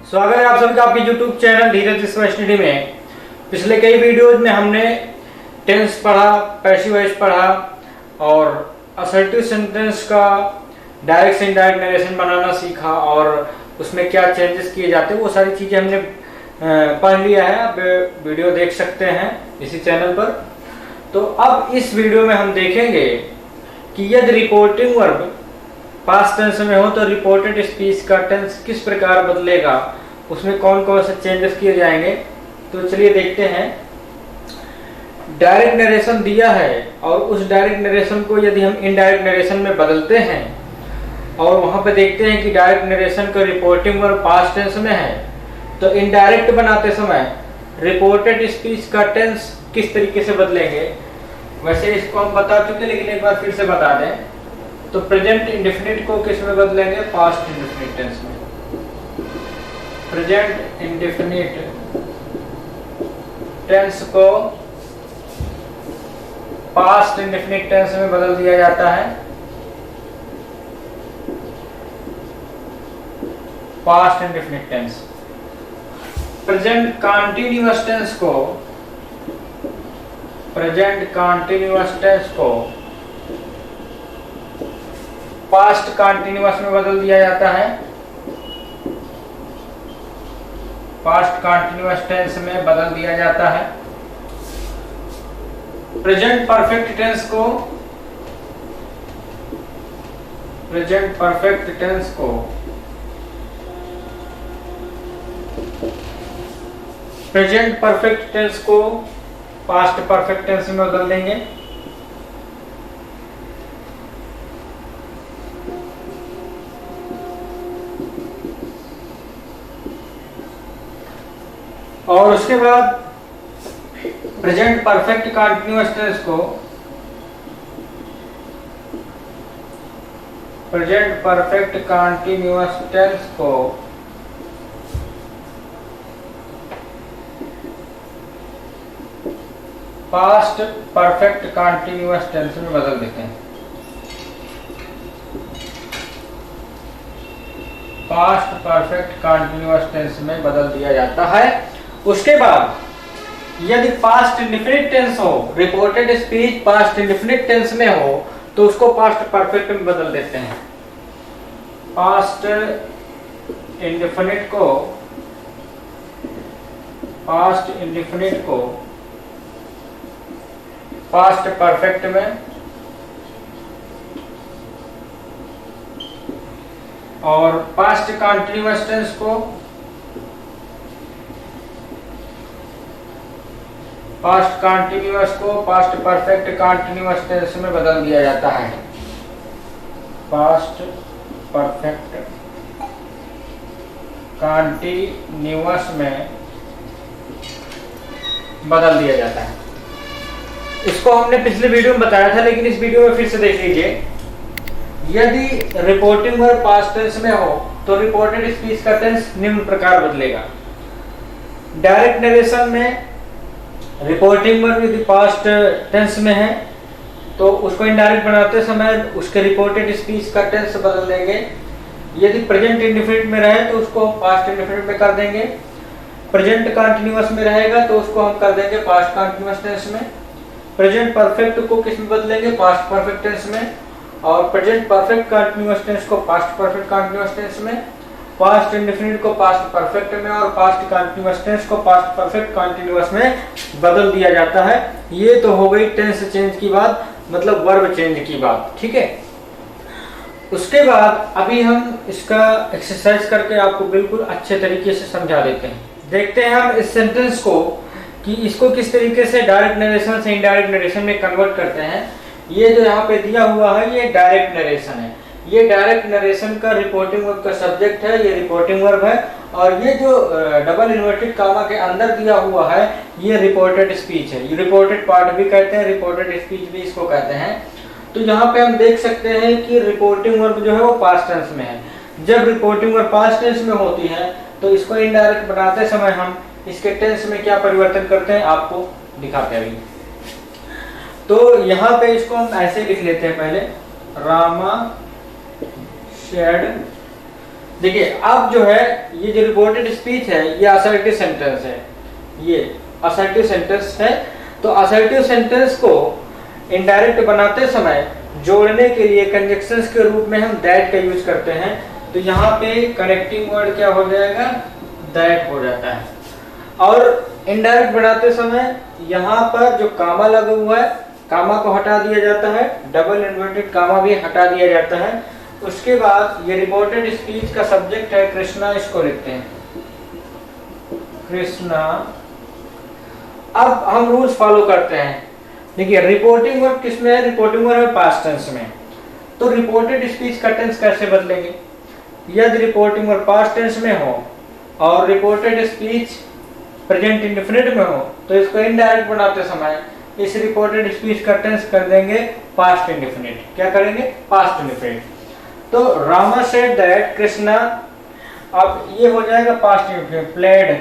स्वागत है आप सभी का आपके YouTube चैनल धीरज स्टडी में। पिछले कई वीडियोज में हमने टेंस पढ़ा, पैसिव वॉइस पढ़ा और असर्टिव सेंटेंस का डायरेक्ट से इनडायरेक्ट नरेशन बनाना सीखा और उसमें क्या चेंजेस किए जाते हैं वो सारी चीज़ें हमने पढ़ लिया है। आप वीडियो देख सकते हैं इसी चैनल पर। तो अब इस वीडियो में हम देखेंगे कि यदि रिपोर्टिंग वर्ब पास्ट टेंस में हो तो रिपोर्टेड स्पीच का टेंस किस प्रकार बदलेगा, उसमें कौन कौन से चेंजेस किए जाएंगे। तो चलिए देखते हैं। डायरेक्ट नरेशन दिया है और उस डायरेक्ट नरेशन को यदि हम इनडायरेक्ट नरेशन में बदलते हैं और वहां पे देखते हैं कि डायरेक्ट नरेशन का रिपोर्टिंग वर्ब पास्ट टेंस में है, तो इनडायरेक्ट बनाते समय रिपोर्टेड स्पीच का टेंस किस तरीके से बदलेंगे। वैसे इसको हम बता चुके लेकिन एक बार फिर से बता दें। तो प्रेजेंट इंडेफिनिट को किस में बदलेंगे, पास्ट इंडेफिनिट टेंस में। प्रेजेंट इंडेफिनिट टेंस को पास्ट इंडेफिनिट टेंस में बदल दिया जाता है। Past indefinite tense. Present continuous tense को पास्ट कंटीन्यूअस में बदल दिया जाता है। पास्ट कंटीन्यूअस टेंस में बदल दिया जाता है। प्रेजेंट परफेक्ट टेंस को पास्ट परफेक्ट टेंस में बदल देंगे। और उसके बाद प्रेजेंट परफेक्ट कंटीन्यूअस टेंस को पास्ट परफेक्ट कंटीन्यूअस टेंस में बदल देते हैं। पास्ट परफेक्ट कंटीन्यूअस टेंस में बदल दिया जाता है। उसके बाद यदि पास्ट इंडेफिनिट टेंस हो, reported speech past indefinite tense में हो, तो उसको पास्ट परफेक्ट में बदल देते हैं। पास्ट इंडेफिनिट को पास्ट परफेक्ट में और पास्ट कंटीन्यूअस टेंस को पास्ट परफेक्ट कंटीन्यूअस टेंस में बदल दिया जाता है। पास्ट परफेक्ट कंटीन्यूअस में बदल दिया जाता है। इसको हमने पिछले वीडियो में बताया था लेकिन इस वीडियो में फिर से देख लीजिए। यदि रिपोर्टिंग वर्ब पास्ट टेंस में हो तो रिपोर्टेड स्पीच का टेंस निम्न प्रकार बदलेगा। डायरेक्ट नरेशन में रिपोर्टिंग वर्ब यदि पास्ट टेंस में है तो उसको इनडायरेक्ट बनाते समय उसके रिपोर्टेड स्पीच का टेंस बदल देंगे। यदि प्रेजेंट इंडेफिनिट में रहे तो उसको पास्ट इंडेफिनिट में कर देंगे। प्रेजेंट कंटीन्यूअस में रहेगा तो उसको हम कर देंगे पास्ट कंटीन्यूअस टेंस में। प्रेजेंट परफेक्ट को किस में बदलेंगे, पास्ट परफेक्ट टेंस में। और प्रेजेंट परफेक्ट कंटीन्यूअस टेंस को पास्ट परफेक्ट कंटीन्यूअस टेंस में। पास्ट इंडेफिनिट को पास्ट परफेक्ट में और पास्ट कंटीन्यूअस टेंस को पास्ट परफेक्ट कंटीन्यूअस में बदल दिया जाता है। ये तो हो गई टेंस चेंज की बात, मतलब वर्ब चेंज की बात, ठीक है। उसके बाद अभी हम इसका एक्सरसाइज करके आपको बिल्कुल अच्छे तरीके से समझा देते हैं। देखते हैं हम इस सेंटेंस को कि इसको किस तरीके से डायरेक्ट नरेशन से इनडायरेक्ट नरेशन में कन्वर्ट करते हैं। ये जो यहाँ पे दिया हुआ है ये डायरेक्ट नरेशन है। ये डायरेक्ट नरेशन का रिपोर्टिंग वर्ब का सब्जेक्ट है, ये रिपोर्टिंग वर्ब है। और ये जो डबल इन्वर्टेड कामा के अंदर दिया हुआ है ये रिपोर्टेड स्पीच है। ये रिपोर्टेड पार्ट भी कहते हैं, रिपोर्टेड स्पीच भी इसको कहते हैं। तो यहाँ पे हम देख सकते हैं कि रिपोर्टिंग वर्ब जो है वो पास्ट टेंस में है। जब रिपोर्टिंग वर्ब पास्ट टेंस में होती है तो इसको इनडायरेक्ट बनाते समय हम इसके टेंस में क्या परिवर्तन करते हैं आपको दिखाते हैं। तो यहाँ पे इसको हम ऐसे लिख लेते हैं। पहले रामा शेड देखिए अब जो है ये जो रिपोर्टेड स्पीच है ये असर्टिव सेंटेंस है, ये असर्टिव सेंटेंस है। तो असर्टिव सेंटेंस को इनडायरेक्ट बनाते समय जोड़ने के लिए कंजक्शंस के रूप में हम दैट का यूज करते हैं। तो यहाँ पे कनेक्टिंग वर्ड क्या हो जाएगा, दैट हो जाता है। और इनडायरेक्ट बनाते समय यहाँ पर जो कामा लगा हुआ है, कामा को हटा दिया जाता है, डबल इन्वर्टेड कामा भी हटा दिया जाता है। उसके बाद ये रिपोर्टेड स्पीच का सब्जेक्ट है कृष्णा, इसको लिखते हैं कृष्णा। अब हम रूल्स फॉलो करते हैं। देखिए रिपोर्टिंग वर्ब किसमें है, रिपोर्टिंग वर्ब है पास्ट टेंस में। तो रिपोर्टेड स्पीच का टेंस कैसे बदलेंगे, यदि रिपोर्टिंग वर्ब पास्ट टेंस में हो और रिपोर्टेड स्पीच प्रेजेंट इंडेफिनिट में हो तो इसको इनडायरेक्ट बनाते समय इस रिपोर्टेड स्पीच का टेंस कर देंगे पास्ट इंडेफिनिट। क्या करेंगे, पास्ट इंडेफिनिट। तो रामा सेड दैट कृष्णा, अब ये हो जाएगा पास्ट इंडेफिनिट, प्लेड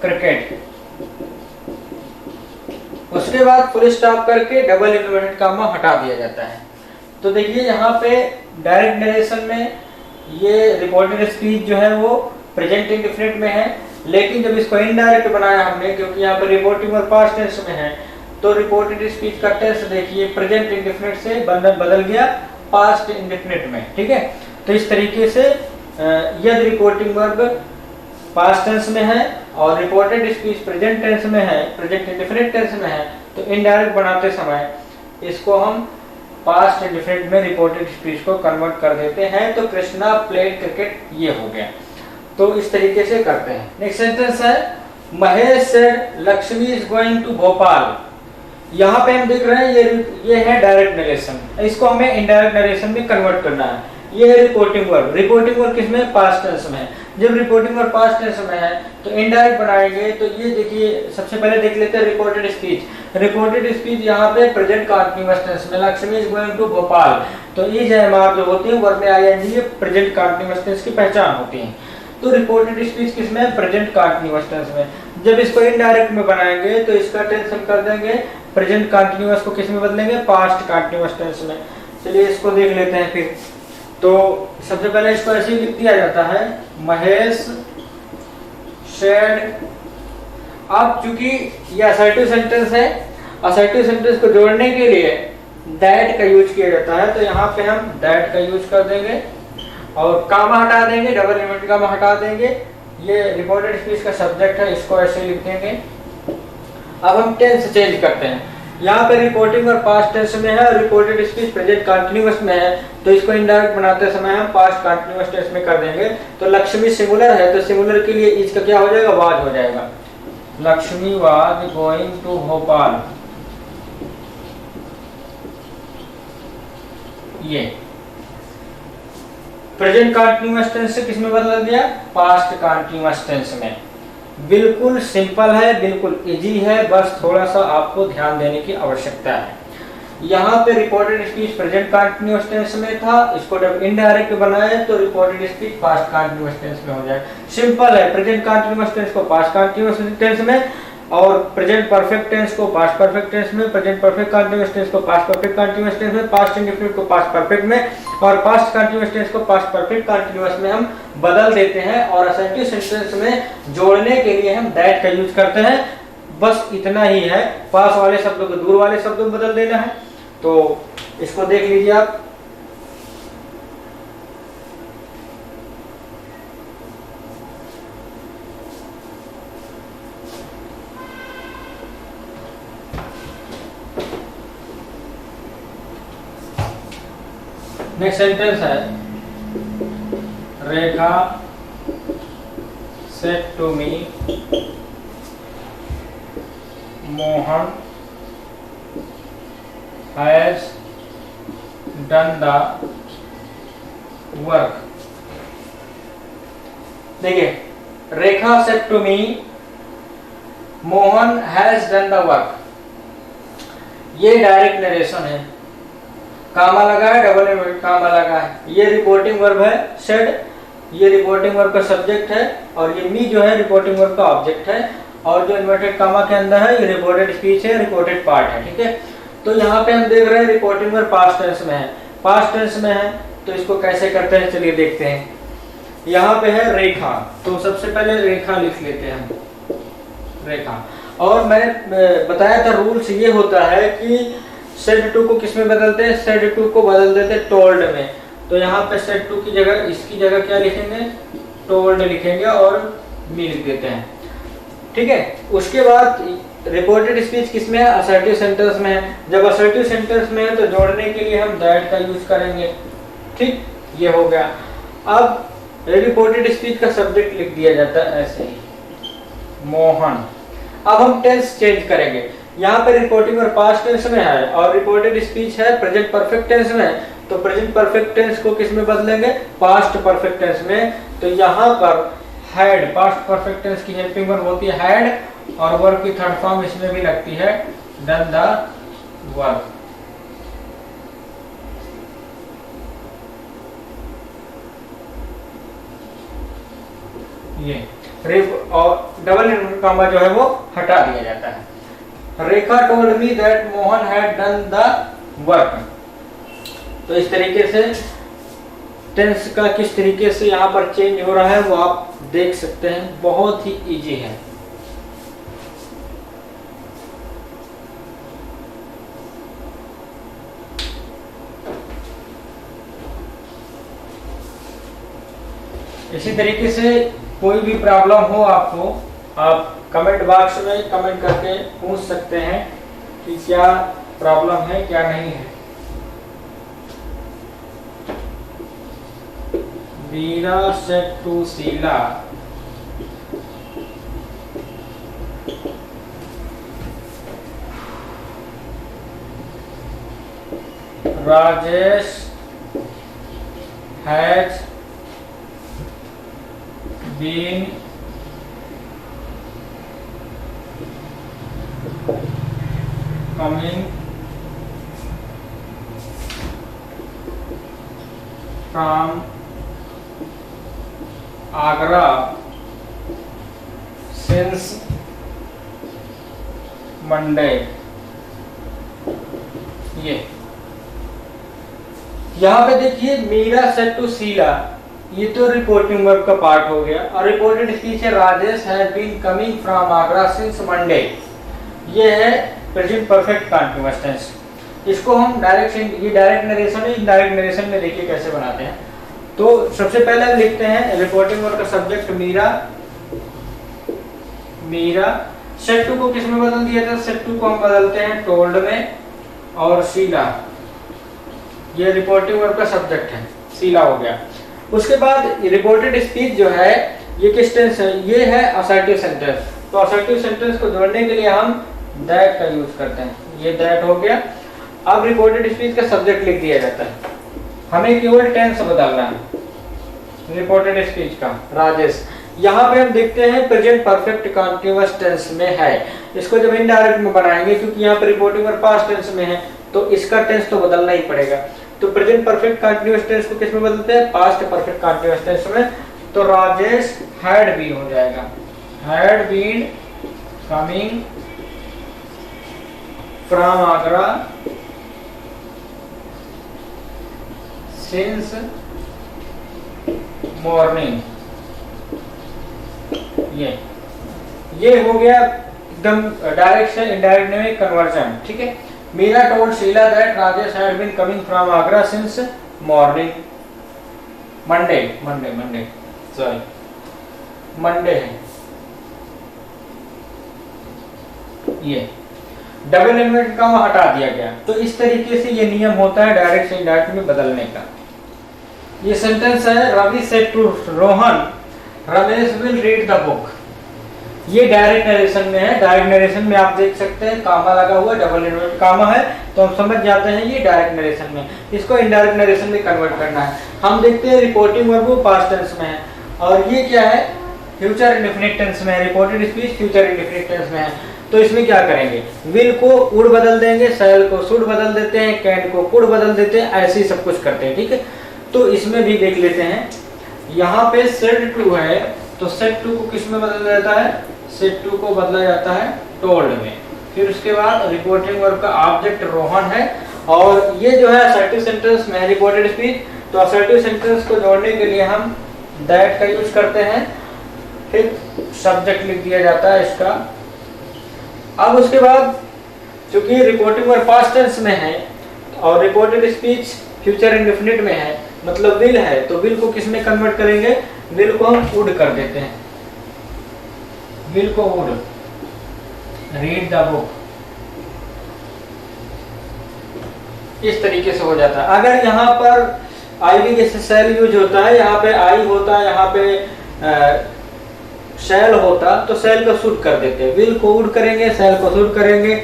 क्रिकेट। उसके बाद फुल स्टॉप करके डबल इन्वर्टेड कामा हटा दिया जाता है। तो देखिए यहाँ पे डायरेक्ट नरेशन में ये रिपोर्टेड स्पीच जो है वो प्रेजेंट इंडेफिनिट में है, लेकिन जब इसको इनडायरेक्ट बनाया हमने, क्योंकि यहाँ पर रिपोर्टिंग और पास्ट टेंस में है, तो रिपोर्टेड स्पीच का टेंस देखिए प्रेजेंट इंडेफिनिट से बदल गया पास्ट इंडेफिनिट में। ठीक है, तो इस तरीके से यदि रिपोर्टिंग वर्ब पास्ट टेंस में है और रिपोर्टेड स्पीच प्रेजेंट टेंस में है, प्रेजेंट इंडेफिनिट टेंस में है, तो इनडायरेक्ट बनाते समय इसको हम पास्ट इंडेफिनिट में रिपोर्टेड स्पीच को कन्वर्ट कर देते हैं। तो कृष्णा प्लेड क्रिकेट, ये हो गया। तो इस तरीके से करते हैं। नेक्स्ट सेंटेंस है Mahesh said Lakshmi is going to Bhopal. यहाँ पे हम देख रहे हैं ये है डायरेक्ट नरेशन, इसको हमें इनडायरेक्ट नरेशन में कन्वर्ट करना है। ये है रिपोर्टिंग वर्ब, रिपोर्टिंग वर्ब किसमें, पास्ट टेंस में है। जब रिपोर्टिंग वर्ब पास्ट टेंस में है तो इनडायरेक्ट बनाएंगे। तो ये देखिए सबसे पहले देख लेते हैं रिपोर्टेड स्पीच। रिपोर्टेड स्पीच यहाँ पे प्रेजेंट कंटीन्यूअस टेंस में, Lakshmi is going to Bhopal. तो इज एमआर जो होती है वर्ब में आईएनजी, ये प्रेजेंट कंटीन्यूअस टेंस की पहचान होती है। तो रिपोर्टेड स्पीच किसमें, प्रेजेंट कंटीन्यूअस टेंस में। जब इसको इनडायरेक्ट में बनाएंगे तो इसका टेंस हम कर देंगे प्रेजेंट कंटीन्यूअस को किस में बदलेंगे, पास्ट कंटीन्यूअस टेंस में। चलिए इसको देख लेते हैं फिर। तो सबसे पहले इसको ऐसे ही लिख दिया जाता है महेश शेड। अब चूंकि ये असर्टिव सेंटेंस है, असर्टिव सेंटेंस को जोड़ने के लिए दैट का यूज किया जाता है। तो यहाँ पे हम दैट का यूज कर देंगे और कामा हटा देंगे, डबल इन्वर्टेड कामा हटा देंगे। ये रिपोर्टेड स्पीच का सब्जेक्ट है, इसको ऐसे लिख देंगे। अब हम टेंस चेंज करते हैं। यहाँ पे रिपोर्टिंग और पास्ट टेंस में है और रिपोर्टेड स्पीच प्रेजेंट कंटीन्यूअस में है, तो इसको इनडायरेक्ट बनाते समय हम पास्ट कंटीन्यूअस टेंस में कर देंगे। तो लक्ष्मी सिंगुलर है, तो सिंगुलर के लिए इसका क्या हो जाएगा, वाज हो जाएगा। Lakshmi was going to Bhopal. ये प्रेजेंट कंटीन्यूअस टेंस से किसमें बदल दिया, पास्ट कंटीन्यूअस टेंस में। बिल्कुल सिंपल है, बिल्कुल इजी है, बस थोड़ा सा आपको ध्यान देने की आवश्यकता है। यहाँ पे reported speech present continuous tense में था, इसको जब इनडायरेक्ट बनाए तो reported speech past continuous tense में हो जाए। सिंपल है, प्रेजेंट कंटीन्यूअस टेंस को पास्ट कंटीन्यूअस टेंस में और प्रेजेंट परफेक्ट टेंस को पास्ट परफेक्ट टेंस में, प्रेजेंट परफेक्ट कंटीन्यूअस टेंस को पास्ट परफेक्ट कंटीन्यूअस टेंस में, पास्ट इंडेफिनिट को पास्ट परफेक्ट में और पास्ट कंटीन्यूअस टेंस को पास्ट परफेक्ट कंटीन्यूअस में हम बदल देते हैं। और असर्टिव सेंटेंस में जोड़ने के लिए हम दैट का यूज करते हैं। बस इतना ही है, पास वाले शब्दों को दूर वाले शब्दों में बदल देना है। तो इसको देख लीजिए आप। नेक्स्ट सेंटेंस है Rekha said to me Mohan has done the work. देखिए Rekha said to me Mohan has done the work, ये डायरेक्ट नरेशन है। कामा लगा है, डबल इन्वर्टेड कामा लगा है। ये रिपोर्टिंग वर्ब है सेड, ये रिपोर्टिंग वर्ब का सब्जेक्ट है और ये मी जो है रिपोर्टिंग वर्ब का ऑब्जेक्ट है। और जो इन्वर्टेड कामा के अंदर है ये रिपोर्टेड स्पीच है, रिपोर्टेड पार्ट है। ठीक है, तो यहाँ पे हम देख रहे हैं रिपोर्टिंग वर्ब पास्ट टेंस में है, पास्ट टेंस में है तो इसको कैसे करते हैं चलिए देखते हैं। यहाँ पे है रेखा, तो सबसे पहले रेखा लिख लेते हैं हम, रेखा। और मैंने बताया था रूल्स ये होता है कि सेड टू को किस में बदलते हैं, सेड टू को बदल देते हैं टोल्ड में। तो यहाँ पे सेड टू की जगह इसकी जगह क्या लिखेंगे, टोल्ड लिखेंगे और मी लिख देते हैं, ठीक है। उसके बाद रिपोर्टेड स्पीच किस में है, असर्टिव सेंटेंस में है। जब असर्टिव सेंटेंस में है तो जोड़ने के लिए हम दैट का यूज करेंगे, ठीक, ये हो गया। अब रिपोर्टेड स्पीच का सब्जेक्ट लिख दिया जाता है ऐसे ही, मोहन। अब हम टेंस चेंज करेंगे, यहाँ पे रिपोर्टिंग और पास्ट टेंस में है और रिपोर्टेड स्पीच है प्रेजेंट परफेक्ट टेंस में, तो प्रेजेंट परफेक्ट टेंस को किस में बदलेंगे, पास्ट परफेक्ट टेंस में। तो यहाँ पर हैड, पास्ट परफेक्ट टेंस की हेल्पिंग वर्ब होती है हैड और वर्ब की थर्ड फॉर्म इसमें भी लगती है डन द वर्क। ये और डबल इन्वर्टेड कॉमा जो है वो हटा दिया जाता है। Rekha told me that Mohan had done the work. तो इस तरीके से टेंस का किस तरीके से यहाँ पर चेंज हो रहा है वो आप देख सकते हैं, बहुत ही इजी है। इसी तरीके से कोई भी प्रॉब्लम हो आपको, आप कमेंट बॉक्स में कमेंट करके पूछ सकते हैं कि क्या प्रॉब्लम है क्या नहीं है। Veera said to Sheela Rajesh has been coming from Agra since Monday। ये यहाँ पे देखिए मीरा सेड टू शीला, ये तो रिपोर्टिंग वर्ब का पार्ट हो गया। और रिपोर्टेड स्पीच है Rajesh has been coming from Agra since Monday, ये है प्रेजेंट परफेक्ट कंटीन्यूअस टेंस। इसको हम डायरेक्ट नरेशन है, इनडायरेक्ट नरेशन में देखिए कैसे बनाते हैं। तो सबसे पहले हम लिखते हैं रिपोर्टिंग वर्ब का subject Meera, Meera. Said to को किस में बदल दिया था, सेड टू को हम बदलते हैं टोल्ड में, और शीला ये रिपोर्टिंग वर्ब का सब्जेक्ट है, शीला हो गया। उसके बाद रिपोर्टेड स्पीच जो है ये किस टेंस है, ये है असर्टिव सेंटेंस। तो असर्टिव सेंटेंस को जोड़ने के लिए हम दैट का यूज करते हैं, ये दैट हो गया। अब रिपोर्टेड स्पीच का सब्जेक्ट लिख दिया जाता है, हमें केवल टेंस बदलना है रिपोर्टेड स्पीच का, राजेश। यहाँ पे हम देखते हैं प्रेजेंट परफेक्ट कंटीन्यूअस टेंस में है। इसको जब इनडायरेक्ट में बनाएंगे, क्योंकि यहाँ पे रिपोर्टिंग और पास्ट टेंस में है, तो इसका टेंस तो बदलना ही पड़ेगा। तो प्रेजेंट परफेक्ट कंटीन्यूअस टेंस को किस में बदलते हैं, पास्ट परफेक्ट कंटीन्यूअस टेंस में। तो राजेश हैड बीन हो जाएगा, had been coming from Agra since morning. ये हो गया एकदम डायरेक्ट से इनडायरेक्ट में कन्वर्जन, ठीक है। Meera told Sheela that Rajesh had been coming from Agra since morning, Monday sorry Monday है। ये डबल इन्वर्टेड कॉमा हटा दिया गया। तो इस तरीके से ये नियम होता है डायरेक्ट से इनडायरेक्ट में बदलने का। ये सेंटेंस है Ravi said to Rohan Ramesh will read the book. ये डायरेक्ट नरेशन में है। डायरेक्ट नरेशन में आप देख सकते हैं कामा लगा हुआ, डबल इन्वर्टेड कामा है, तो हम समझ जाते हैं ये डायरेक्ट नरेशन में। इसको इनडायरेक्ट नरेशन में कन्वर्ट करना है। हम देखते हैं रिपोर्टिंग वर्ब पास्ट टेंस में है, और ये क्या है, फ्यूचर इंडेफिनिट टेंस में है। Reported speech future indefinite tense में है। तो इसमें क्या करेंगे, विल को वुड बदल देंगे, शैल को शुड बदल देते हैं, कैन को कुड बदल देते हैं, ऐसे ही सब कुछ करते हैं, ठीक है। तो इसमें भी देख लेते हैं, यहाँ पे सेड टू है, तो सेड टू को किस में बदला जाता है, सेड टू को बदला जाता है टोल्ड में। फिर उसके बाद रिपोर्टिंग वर्ब का ऑब्जेक्ट रोहन है, और ये जो है असर्टिव सेंटेंस में रिपोर्टेड स्पीच, तो असर्टिव सेंटेंस को जोड़ने के लिए हम दैट का यूज करते हैं, फिर सब्जेक्ट लिख दिया जाता है इसका। अब उसके बाद चूंकि रिपोर्टिंग वर्ब पास्ट टेंस में है और रिपोर्टेड स्पीच फ्यूचर इंडेफिनिट में है, मतलब विल है, तो विल को किस में कन्वर्ट करेंगे? विल को हम वुड कर देते हैं, विल को वुड, रीड द बुक, इस तरीके से हो जाता है। अगर यहाँ पर आई भी जैसे सेल यूज होता है, यहाँ पे आई होता है, यहाँ पे सेल होता, तो सेल को शुड कर देते हैं, विल को वुड करेंगे, सेल को शुड करेंगे,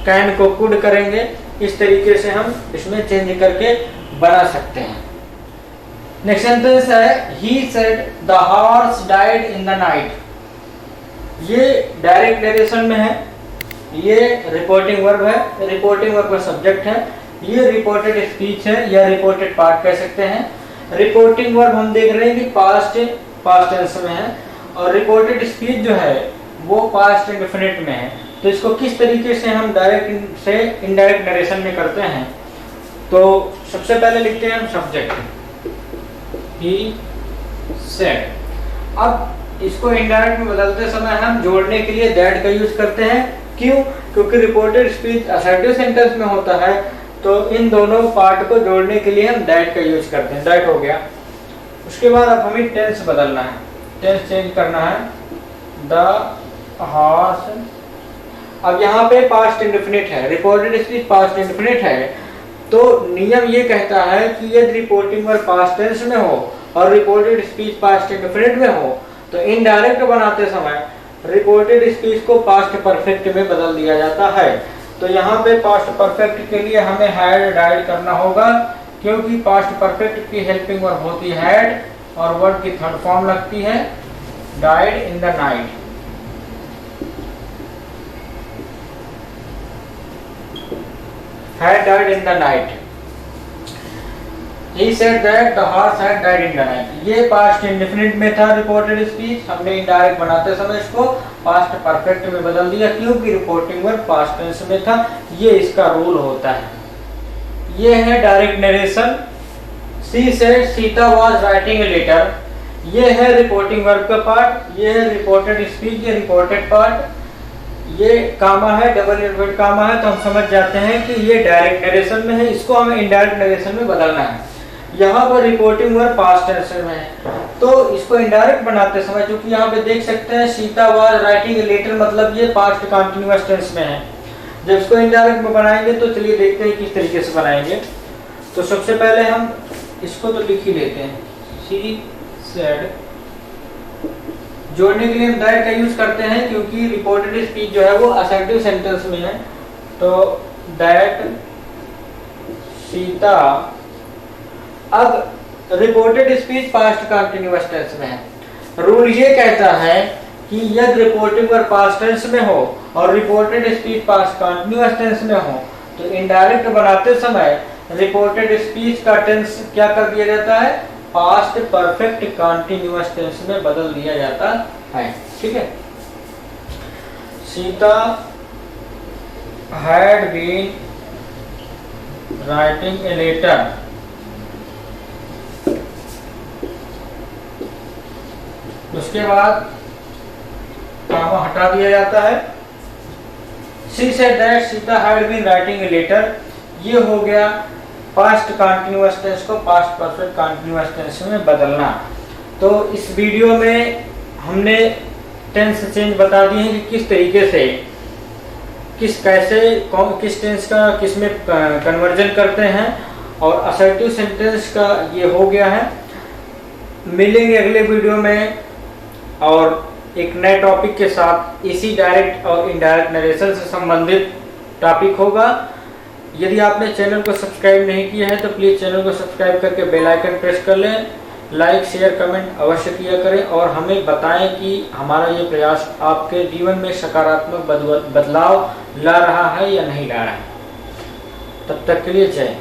कैन को कुड करेंगे। इस तरीके से हम इसमें चेंज करके बना सकते हैं। नेक्स्ट सेंटेंस है he said the horse died in the night. ये डायरेक्ट नरेशन में है, ये रिपोर्टिंग वर्ब है, रिपोर्टिंग वर्ब का सब्जेक्ट है, ये रिपोर्टेड स्पीच है या रिपोर्टेड पार्ट कह सकते हैं। रिपोर्टिंग वर्ब हम देख रहे हैं कि पास्ट टेंस में है और रिपोर्टेड स्पीच जो है वो पास्ट इंडेफिनिट में है। तो इसको किस तरीके से हम डायरेक्ट से इनडायरेक्ट नरेशन में करते हैं? तो सबसे पहले लिखते हैं हम सब्जेक्ट, ही सेड। अब इसको इनडायरेक्ट में बदलते समय हम जोड़ने के लिए दैट का यूज करते हैं। क्यों? क्योंकि रिपोर्टेड स्पीच असर्टिव सेंटेंस में होता है, तो इन दोनों पार्ट को जोड़ने के लिए हम दैट का यूज करते हैं। दैट हो गया। उसके बाद अब हमें टेंस बदलना है, टेंस चेंज करना है। द हॉर्स, अब यहाँ पे पास्ट इंडेफिनिट है, रिपोर्टेड स्पीच पास्ट इंडेफिनिट है, तो नियम ये कहता है कि यदि रिपोर्टिंग वर्ब पास्ट टेंस में हो और रिपोर्टेड स्पीच पास्ट इंडेफिनिट में हो, तो इनडायरेक्ट बनाते समय रिपोर्टेड स्पीच को पास्ट परफेक्ट में बदल दिया जाता है। तो यहाँ पे पास्ट परफेक्ट के लिए हमें हैड डाइड करना होगा, क्योंकि पास्ट परफेक्ट की हेल्पिंग वर्ब होती है हैड और वर्ब की थर्ड फॉर्म लगती है died in the night. had died in the night. He said that the horse had died in the night. ये पास्ट इंडेफिनिट में था रिपोर्टेड स्पीच, हमने इनडायरेक्ट बनाते समय इसको पास्ट परफेक्ट में बदल दिया, क्योंकि रिपोर्टिंग वर्ब पास्ट टेंस में था। ये इसका रूल होता है। ये है direct narration. She said Sita was writing a letter। ये है रिपोर्टिंग वर्ब का पार्ट, ये है रिपोर्टेड स्पीच, ये रिपोर्टेड पार्ट। ये कामा है, डबल इन्वर्टेड कामा है, तो हम समझ जाते हैं कि ये डायरेक्ट नरेशन में है, इसको हमें इनडायरेक्ट नरेशन में बदलना है। यहाँ पर रिपोर्टिंग वर्ब पास्ट टेंस में है, तो इसको इनडायरेक्ट बनाते समय, क्योंकि यहाँ पे देख सकते हैं Sita was writing a letter, मतलब ये पास्ट कंटीन्यूअस टेंस में है। जब इसको इनडायरेक्ट में बनाएंगे तो चलिए देखते हैं किस तरीके से बनाएंगे। तो सबसे पहले हम इसको तो लिख ही लेते हैं, शी सेड। जोड़ने के लिए हम दैट का यूज करते हैं, क्योंकि रिपोर्टेड स्पीच जो है वो असर्टिव सेंटेंस में है। तो दैट सीता, अब reported speech past continuous tense में है। रूल ये कहता है कि यदि रिपोर्टिंग वर्ब पास्ट टेंस में हो और reported speech past continuous tense में हो, तो इनडायरेक्ट बनाते समय रिपोर्टेड स्पीच का टेंस क्या कर दिया जाता है? पास्ट परफेक्ट कंटीन्यूअस टेंस में बदल दिया जाता है। ठीक है। Sita had been writing a letter. उसके बाद कामा हटा दिया जाता है। She said that Sita had been writing a letter. ये हो गया पास्ट कंटीन्यूअस टेंस को पास्ट परफेक्ट कंटीन्यूअस टेंस में बदलना। तो इस वीडियो में हमने टेंस चेंज बता दिए हैं कि किस तरीके से किस टेंस का किस में कन्वर्जन करते हैं, और असर्टिव सेंटेंस का ये हो गया है। मिलेंगे अगले वीडियो में और एक नए टॉपिक के साथ। इसी डायरेक्ट और इनडायरेक्ट नरेशन से संबंधित टॉपिक होगा। यदि आपने चैनल को सब्सक्राइब नहीं किया है तो प्लीज़ चैनल को सब्सक्राइब करके बेल आइकन प्रेस कर लें। लाइक शेयर कमेंट अवश्य किया करें और हमें बताएं कि हमारा ये प्रयास आपके जीवन में सकारात्मक बदलाव ला रहा है या नहीं ला रहा है। तब तक के लिए जय।